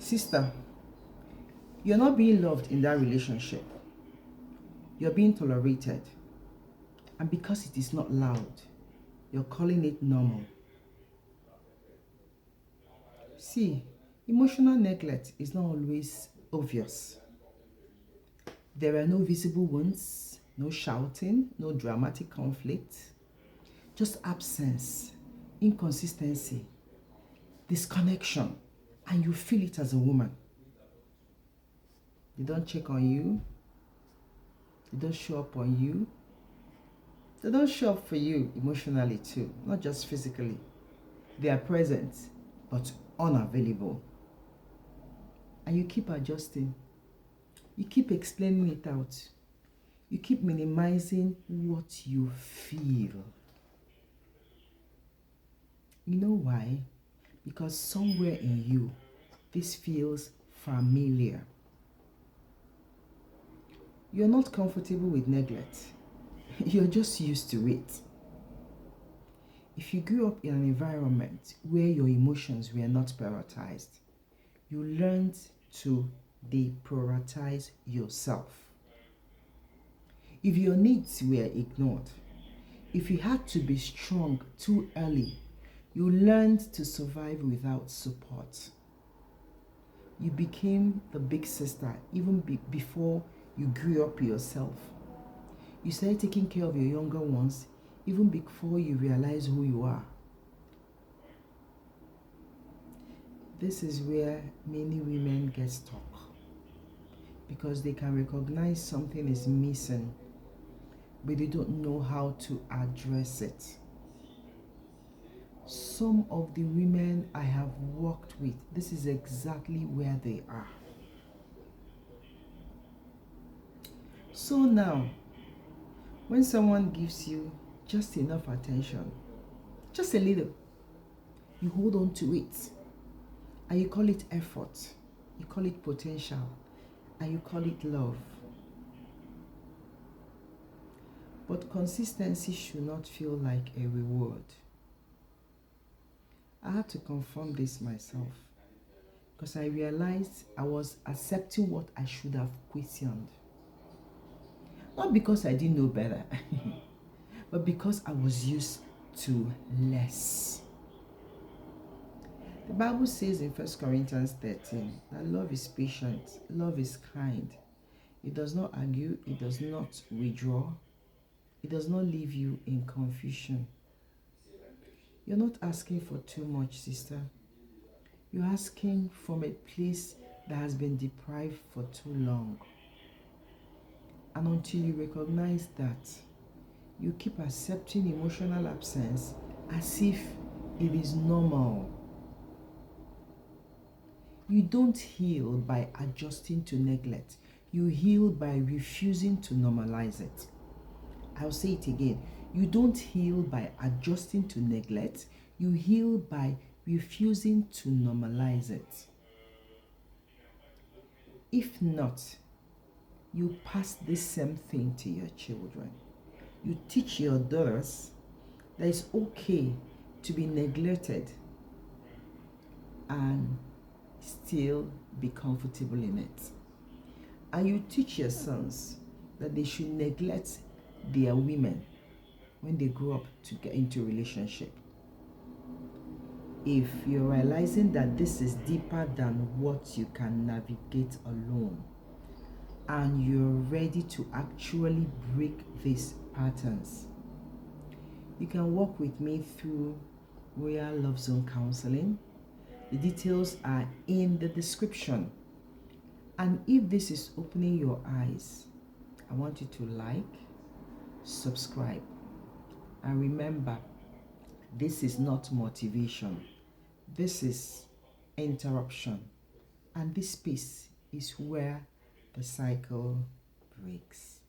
Sister, you're not being loved in that relationship. You're being tolerated. And because it is not loud, you're calling it normal. See, emotional neglect is not always obvious. There are no visible wounds, no shouting, no dramatic conflict, just absence, inconsistency, disconnection, and you feel it as a woman. They don't check on you, they don't show up on you, they don't show up for you emotionally too, not just physically. They are present, but unavailable. And you keep adjusting. You keep explaining it out. You keep minimizing what you feel. You know why? Because somewhere in you, this feels familiar. You're not comfortable with neglect. You're just used to it. If you grew up in an environment where your emotions were not prioritized, you learned to deprioritize yourself. If your needs were ignored, if you had to be strong too early, you learned to survive without support. You became the big sister even before you grew up yourself. You started taking care of your younger ones even before you realize who you are. This is where many women get stuck because they can recognize something is missing, but they don't know how to address it. Some of the women I have worked with, this is exactly where they are. So now, when someone gives you just enough attention, just a little, you hold on to it, and you call it effort, you call it potential, and you call it love. But consistency should not feel like a reward. I had to confirm this myself because I realized I was accepting what I should have questioned. Not because I didn't know better, but because I was used to less. The Bible says in 1 Corinthians 13 that love is patient, love is kind. It does not argue, it does not withdraw, it does not leave you in confusion. You're not asking for too much, sister. You're asking from a place that has been deprived for too long. And until you recognize that, you keep accepting emotional absence as if it is normal. You don't heal by adjusting to neglect. You heal by refusing to normalize it. I'll say it again. You don't heal by adjusting to neglect. You heal by refusing to normalize it. If not, you pass this same thing to your children. You teach your daughters that it's okay to be neglected and still be comfortable in it. And you teach your sons that they should neglect their women when they grow up to get into a relationship. If you're realizing that this is deeper than what you can navigate alone, and you're ready to actually break these patterns, you can work with me through Royal Love Zone Counseling. The details are in the description. And if this is opening your eyes, I want you to like, subscribe, and remember, this is not motivation. This is interruption. And this space is where the cycle breaks.